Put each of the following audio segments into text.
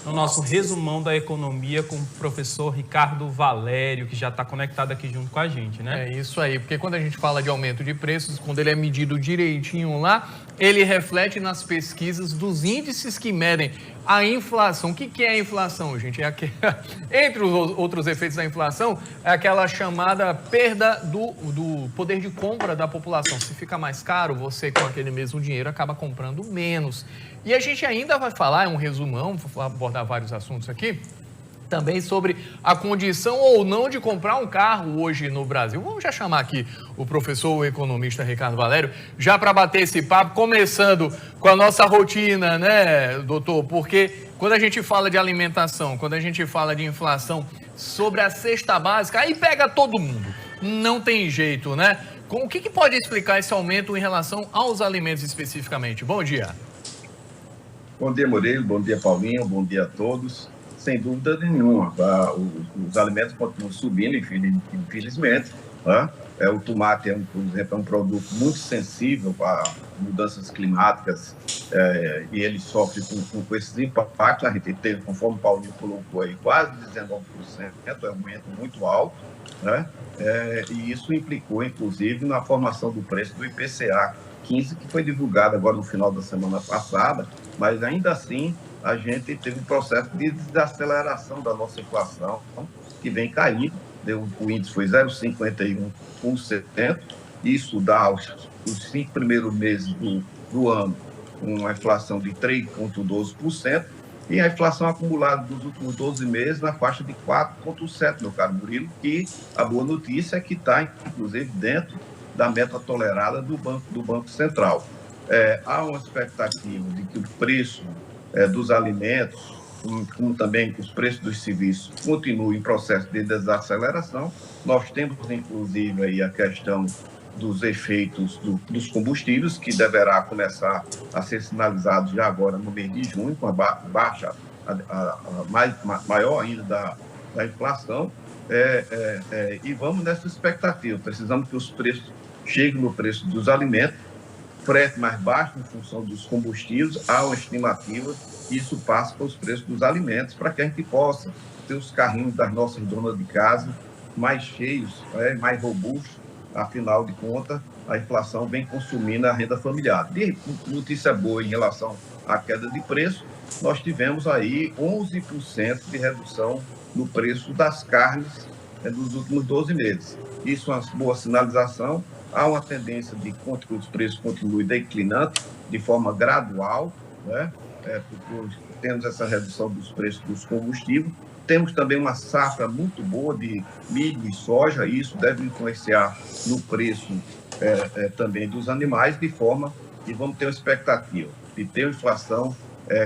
no nosso resumão da economia com o professor Ricardo Valério, que já está conectado aqui junto com a gente, né? É isso aí, porque quando a gente fala de aumento de preços, quando ele é medido direitinho lá, ele reflete nas pesquisas dos índices que medem a inflação. O que é a inflação, gente? Entre os outros efeitos da inflação, é aquela chamada perda do poder de compra da população. Se fica mais caro, você com aquele mesmo dinheiro acaba comprando menos. E a gente ainda vai falar, é um resumão, vou abordar vários assuntos aqui, também sobre a condição ou não de comprar um carro hoje no Brasil. Vamos já chamar aqui o professor, o economista Ricardo Valério, já para bater esse papo, começando com a nossa rotina, né, doutor? Porque quando a gente fala de alimentação, quando a gente fala de inflação, sobre a cesta básica, aí pega todo mundo. Não tem jeito, né? O que pode explicar esse aumento em relação aos alimentos especificamente? Bom dia. Bom dia, Murilo. Bom dia, Paulinho. Bom dia a todos. Sem dúvida nenhuma, os alimentos continuam subindo, infelizmente. Né? O tomate, por exemplo, é um produto muito sensível a mudanças climáticas e ele sofre com esses impactos. A gente teve, conforme o Paulinho colocou aí, quase 19%, é um aumento muito alto, né? E isso implicou, inclusive, na formação do preço do IPCA 15, que foi divulgado agora no final da semana passada, mas ainda assim a gente teve um processo de desaceleração da nossa inflação, que vem caindo. O índice foi 0,51%. Isso dá os 5 primeiros meses do ano uma inflação de 3,12%. E a inflação acumulada dos últimos 12 meses na faixa de 4,7%, meu caro Murilo, que a boa notícia é que está, inclusive, dentro da meta tolerada do Banco Central. Há uma expectativa de que o preço dos alimentos, como também os preços dos serviços, continuem em processo de desaceleração. Nós temos, inclusive, aí a questão dos efeitos dos combustíveis, que deverá começar a ser sinalizado já agora no mês de junho, com a baixa maior ainda da inflação. E vamos nessa expectativa. Precisamos que os preços cheguem no preço dos alimentos, frete mais baixo em função dos combustíveis, há uma estimativa, e isso passa para os preços dos alimentos, para que a gente possa ter os carrinhos das nossas donas de casa mais cheios, mais robustos. Afinal de contas, a inflação vem consumindo a renda familiar. E notícia boa em relação à queda de preço, nós tivemos aí 11% de redução no preço das carnes nos últimos 12 meses. Isso é uma boa sinalização. Há uma tendência de que os preços continuem declinando de forma gradual, né? Porque temos essa redução dos preços dos combustíveis. Temos também uma safra muito boa de milho e soja, e isso deve influenciar no preço também dos animais, de forma que vamos ter uma expectativa de ter a inflação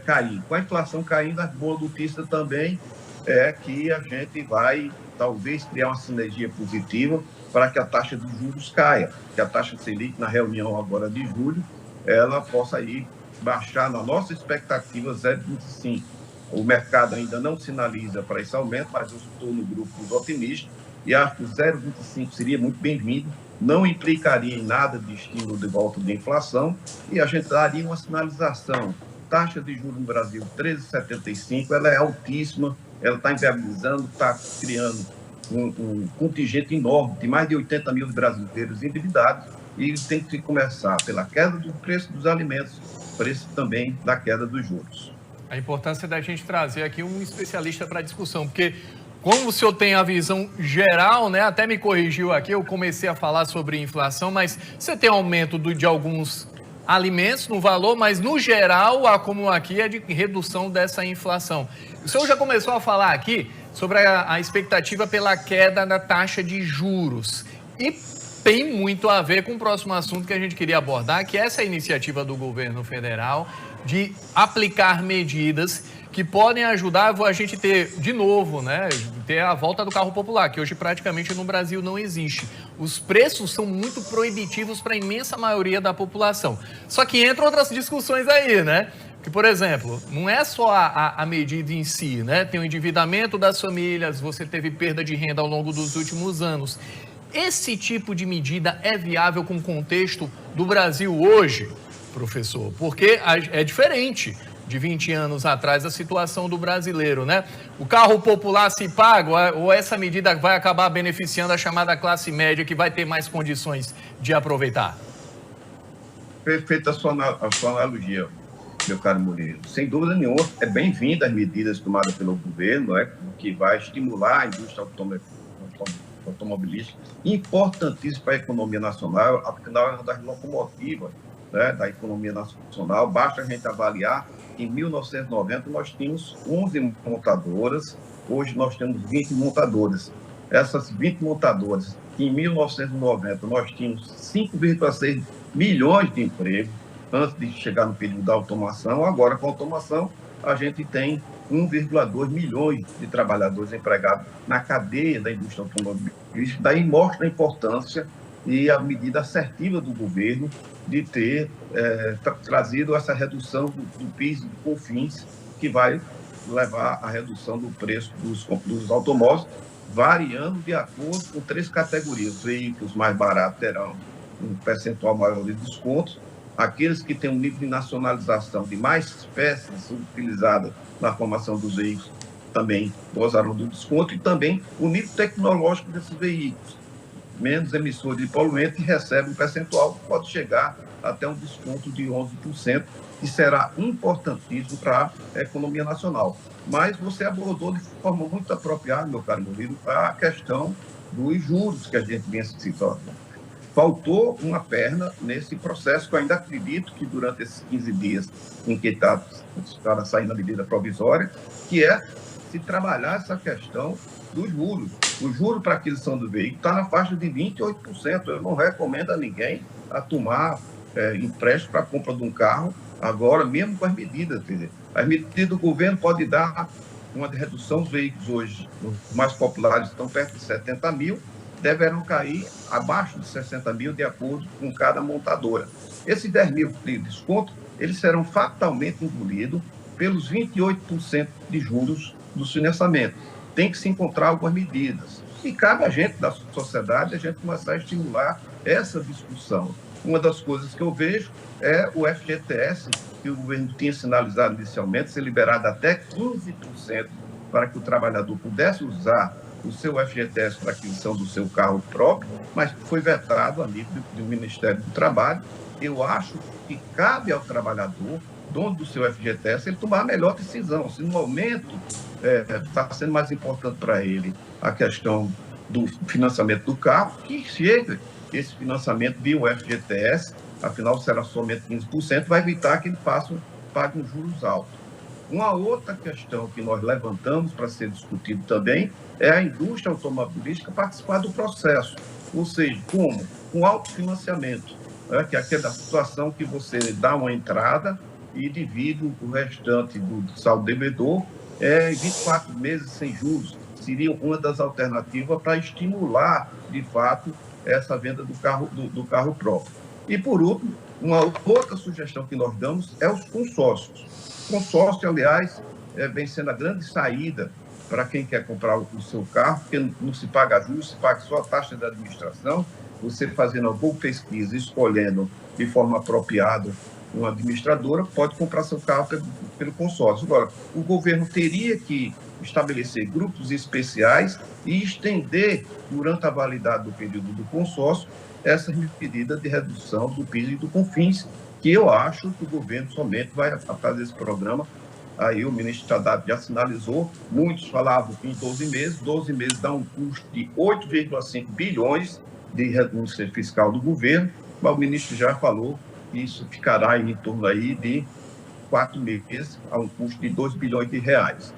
caindo. Com a inflação caindo, a boa notícia também é que a gente vai, talvez, criar uma sinergia positiva para que a taxa de juros caia, que a taxa Selic, na reunião agora de julho, ela possa ir baixar, na nossa expectativa, 0,25%. O mercado ainda não sinaliza para esse aumento, mas eu estou no grupo dos otimistas e acho que o 0,25 seria muito bem-vindo, não implicaria em nada de estímulo de volta da inflação e a gente daria uma sinalização. Taxa de juros no Brasil, 13,75, ela é altíssima, ela está inviabilizando, está criando um contingente enorme de mais de 80 mil brasileiros endividados e tem que começar pela queda do preço dos alimentos, preço também da queda dos juros. A importância da gente trazer aqui um especialista para a discussão, porque como o senhor tem a visão geral, né, até me corrigiu aqui, eu comecei a falar sobre inflação, mas você tem aumento de alguns alimentos no valor, mas no geral, o acúmulo aqui é de redução dessa inflação. O senhor já começou a falar aqui sobre a expectativa pela queda da taxa de juros. E tem muito a ver com o próximo assunto que a gente queria abordar, que é essa iniciativa do governo federal de aplicar medidas que podem ajudar a gente ter, de novo, né, ter a volta do carro popular, que hoje praticamente no Brasil não existe. Os preços são muito proibitivos para a imensa maioria da população. Só que entram outras discussões aí, né? Que, por exemplo, não é só a medida em si, né? Tem o endividamento das famílias, você teve perda de renda ao longo dos últimos anos. Esse tipo de medida é viável com o contexto do Brasil hoje, professor? Porque é diferente. de 20 anos atrás, a situação do brasileiro, né? O carro popular se paga ou essa medida vai acabar beneficiando a chamada classe média que vai ter mais condições de aproveitar? Perfeita a sua analogia, meu caro Murilo. Sem dúvida nenhuma, é bem-vinda as medidas tomadas pelo governo, né, que vai estimular a indústria automobilística, importantíssimo para a economia nacional, afinal é uma das locomotivas, né, da economia nacional. Basta a gente avaliar, em 1990 nós tínhamos 11 montadoras, hoje nós temos 20 montadoras. Essas 20 montadoras, em 1990 nós tínhamos 5,6 milhões de empregos, antes de chegar no período da automação. Agora, com a automação, a gente tem 1,2 milhões de trabalhadores empregados na cadeia da indústria automobilística. Daí mostra a importância e a medida assertiva do governo de ter trazido essa redução do PIS e do COFINS, que vai levar à redução do preço dos automóveis, variando de acordo com 3 categorias. Os veículos mais baratos terão um percentual maior de descontos, aqueles que têm um nível de nacionalização de mais peças utilizadas na formação dos veículos também gozarão do desconto, e também o nível tecnológico desses veículos, menos emissores de poluentes, recebe um percentual que pode chegar até um desconto de 11%, que será importantíssimo para a economia nacional. Mas você abordou de forma muito apropriada, meu caro Murilo, a questão dos juros que a gente vem citando. Faltou uma perna nesse processo, que eu ainda acredito que durante esses 15 dias em que está saindo a medida provisória, que é se trabalhar essa questão dos juros. O juro para aquisição do veículo está na faixa de 28%. Eu não recomendo a ninguém a tomar empréstimo para a compra de um carro agora, mesmo com as medidas. Quer dizer, as medidas do governo podem dar uma redução dos veículos hoje. Os mais populares estão perto de 70 mil, deverão cair abaixo de 60 mil, de acordo com cada montadora. Esses 10 mil de desconto, eles serão fatalmente engolidos pelos 28% de juros do financiamento. Tem que se encontrar algumas medidas. E cabe a gente, da sociedade, a gente começar a estimular essa discussão. Uma das coisas que eu vejo é o FGTS, que o governo tinha sinalizado inicialmente, ser liberado até 15% para que o trabalhador pudesse usar o seu FGTS para aquisição do seu carro próprio, mas foi vetado a nível do Ministério do Trabalho. Eu acho que cabe ao trabalhador, dono do seu FGTS, ele tomar a melhor decisão. Se no momento está sendo mais importante para ele a questão do financiamento do carro, que chegue esse financiamento via o FGTS, afinal será somente 15%, vai evitar que ele pague um juros altos. Uma outra questão que nós levantamos para ser discutido também é a indústria automobilística participar do processo, ou seja, como? Com autofinanciamento, que é aquela situação que você dá uma entrada e divide o restante do saldo devedor em 24 meses sem juros. Seria uma das alternativas para estimular, de fato, essa venda do carro próprio. E, por último, uma outra sugestão que nós damos é os consórcios. Consórcio, aliás, vem sendo a grande saída para quem quer comprar o seu carro, porque não se paga juros, se paga só a taxa de administração. Você fazendo uma boa pesquisa, escolhendo de forma apropriada uma administradora, pode comprar seu carro pelo consórcio. Agora, o governo teria que estabelecer grupos especiais e estender, durante a validade do período do consórcio, essa medida de redução do PIS e do COFINS, que eu acho que o governo somente vai fazer esse programa. Aí o ministro Haddad já sinalizou, muitos falavam que em 12 meses dá um custo de 8,5 bilhões de renúncia fiscal do governo, mas o ministro já falou que isso ficará em torno aí de 4 meses, a um custo de 2 bilhões de reais.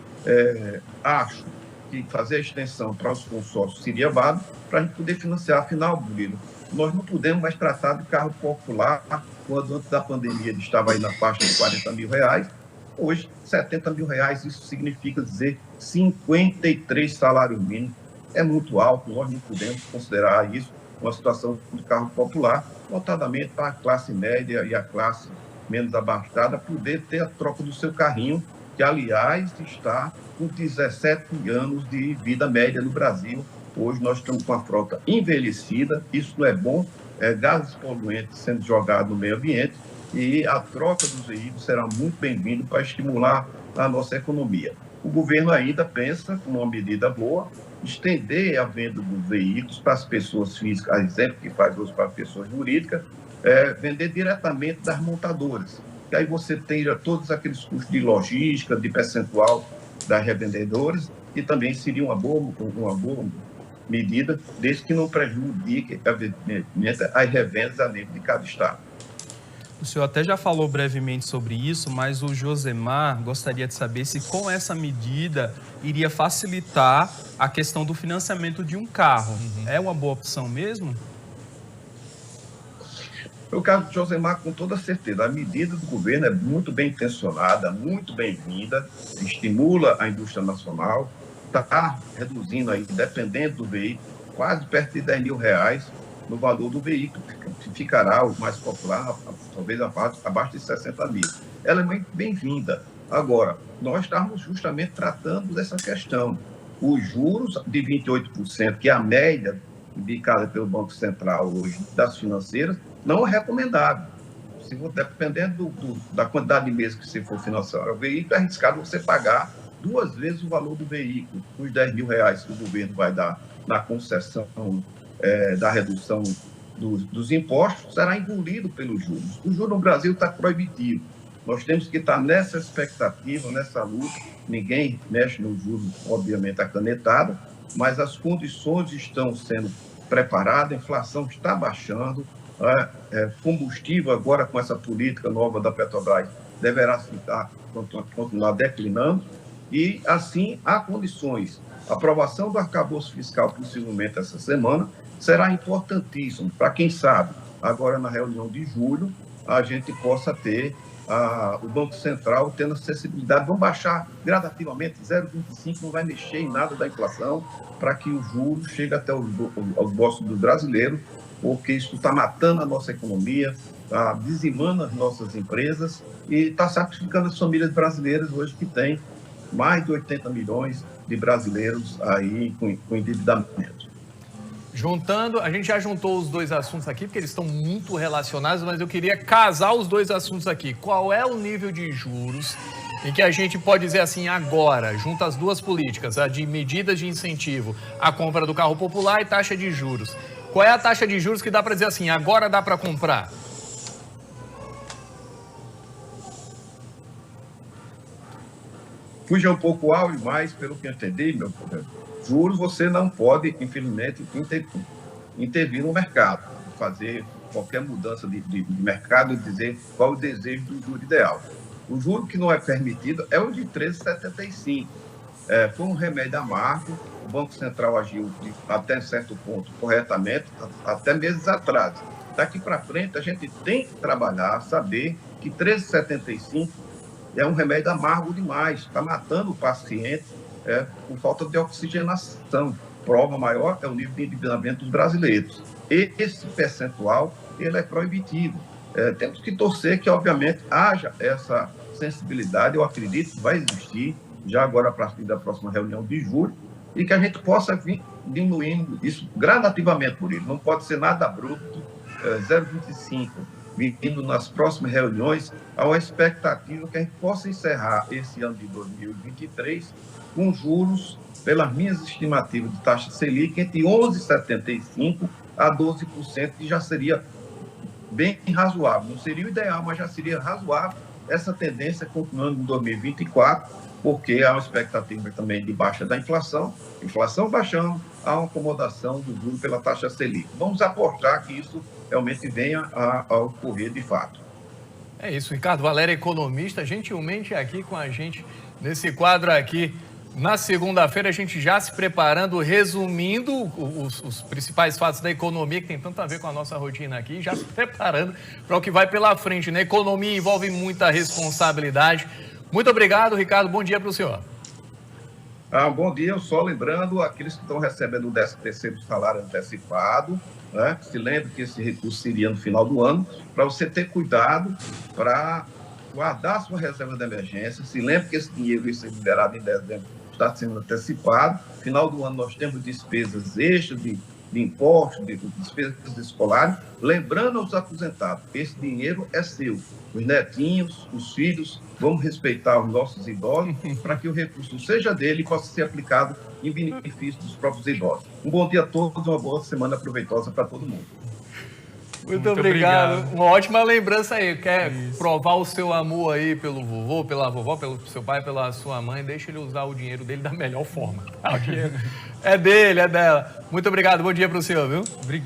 Acho que fazer a extensão para os consórcios seria válido para a gente poder financiar. Afinal, Murilo, nós não podemos mais tratar de carro popular quando antes da pandemia ele estava aí na faixa de 40 mil reais, hoje 70 mil reais, isso significa dizer 53 salários mínimos. É muito alto, nós não podemos considerar isso uma situação de carro popular, notadamente para a classe média e a classe menos abastada poder ter a troca do seu carrinho, que, aliás, está com 17 anos de vida média no Brasil. Hoje nós estamos com a frota envelhecida, isso não é bom, gases poluentes sendo jogados no meio ambiente, e a troca dos veículos será muito bem-vinda para estimular a nossa economia. O governo ainda pensa, como uma medida boa, estender a venda dos veículos para as pessoas físicas, a exemplo que faz hoje para a pessoa jurídica, vender diretamente das montadoras. E aí você tenha todos aqueles custos de logística, de percentual das revendedoras, e também seria uma boa medida, desde que não prejudique as revendas a nível de cada estado. O senhor até já falou brevemente sobre isso, mas o Josemar gostaria de saber se com essa medida iria facilitar a questão do financiamento de um carro. É uma boa opção mesmo? No caso do Josemar, com toda certeza, a medida do governo é muito bem intencionada, muito bem-vinda, estimula a indústria nacional, está reduzindo aí, dependendo do veículo, quase perto de R$10.000 no valor do veículo, que ficará o mais popular, talvez abaixo de 60 mil. Ela é muito bem-vinda. Agora, nós estamos justamente tratando dessa questão. Os juros de 28%, que é a média indicada pelo Banco Central hoje das financeiras, não é recomendável. Se dependendo da quantidade de meses que você for financiar o veículo, é arriscado você pagar 2 vezes o valor do veículo, os R$10.000 que o governo vai dar na concessão da redução dos impostos, será engolido pelos juros. O juro no Brasil está proibitivo. Nós temos que estar nessa expectativa, nessa luta. Ninguém mexe no juros, obviamente, acanetado, mas as condições estão sendo preparadas, a inflação está baixando, combustível agora com essa política nova da Petrobras deverá continuar declinando e, assim, há condições. A aprovação do arcabouço fiscal, possivelmente essa semana, será importantíssimo para quem sabe, agora na reunião de julho, a gente possa ter o Banco Central tendo acessibilidade. Vamos baixar gradativamente, 0,25, não vai mexer em nada da inflação, para que o juros chegue até aos bolsos dos brasileiros, porque isso está matando a nossa economia, está dizimando as nossas empresas e está sacrificando as famílias brasileiras hoje, que tem mais de 80 milhões de brasileiros aí com endividamento. Juntando, a gente já juntou os dois assuntos aqui, porque eles estão muito relacionados, mas eu queria casar os dois assuntos aqui. Qual é o nível de juros em que a gente pode dizer assim, agora, junta as duas políticas, a de medidas de incentivo à compra do carro popular e taxa de juros? Qual é a taxa de juros que dá para dizer assim, agora dá para comprar? Fuja um pouco alto, mas pelo que eu entendi, meu professor, juros você não pode, infelizmente, intervir no mercado, fazer qualquer mudança de mercado e dizer qual é o desejo do juro ideal. O juro que não é permitido é o de 13,75. Foi um remédio amargo, o Banco Central agiu até certo ponto corretamente, até meses atrás. Daqui para frente, a gente tem que trabalhar, saber que 13,75 é um remédio amargo demais, está matando o paciente por falta de oxigenação. Prova maior é o nível de endividamento dos brasileiros. E esse percentual, ele é proibitivo. Temos que torcer que, obviamente, haja essa sensibilidade, eu acredito que vai existir, já agora a partir da próxima reunião de julho, e que a gente possa vir diminuindo isso gradativamente por ele. Não pode ser nada abrupto, 0,25, vindo nas próximas reuniões, há uma expectativa que a gente possa encerrar esse ano de 2023 com juros, pelas minhas estimativas de taxa Selic, entre 11,75% a 12%, que já seria bem razoável. Não seria o ideal, mas já seria razoável essa tendência continuando em 2024, porque há uma expectativa também de baixa da inflação baixando, há uma acomodação do juro pela taxa Selic. Vamos apostar que isso realmente venha a ocorrer de fato. É isso, Ricardo Valério, economista, gentilmente aqui com a gente nesse quadro aqui. Na segunda-feira, a gente já se preparando, resumindo os principais fatos da economia, que tem tanto a ver com a nossa rotina aqui, já se preparando para o que vai pela frente, né? Economia envolve muita responsabilidade. Muito obrigado, Ricardo. Bom dia para o senhor. Bom dia. Só lembrando, aqueles que estão recebendo o 13º salário antecipado, né? Se lembre que esse recurso seria no final do ano, para você ter cuidado para guardar sua reserva de emergência. Se lembre que esse dinheiro vai ser liberado em dezembro, está sendo antecipado. No final do ano nós temos despesas extras de de impostos, de despesas escolares, lembrando aos aposentados, esse dinheiro é seu. Os netinhos, os filhos, vamos respeitar os nossos idosos para que o recurso seja dele e possa ser aplicado em benefício dos próprios idosos. Um bom dia a todos, uma boa semana proveitosa para todo mundo. Muito obrigado. Uma ótima lembrança aí. Quer provar o seu amor aí pelo vovô, pela vovó, pelo seu pai, pela sua mãe, deixa ele usar o dinheiro dele da melhor forma. O dinheiro é dele, é dela. Muito obrigado. Bom dia para o senhor, viu? Obrigado.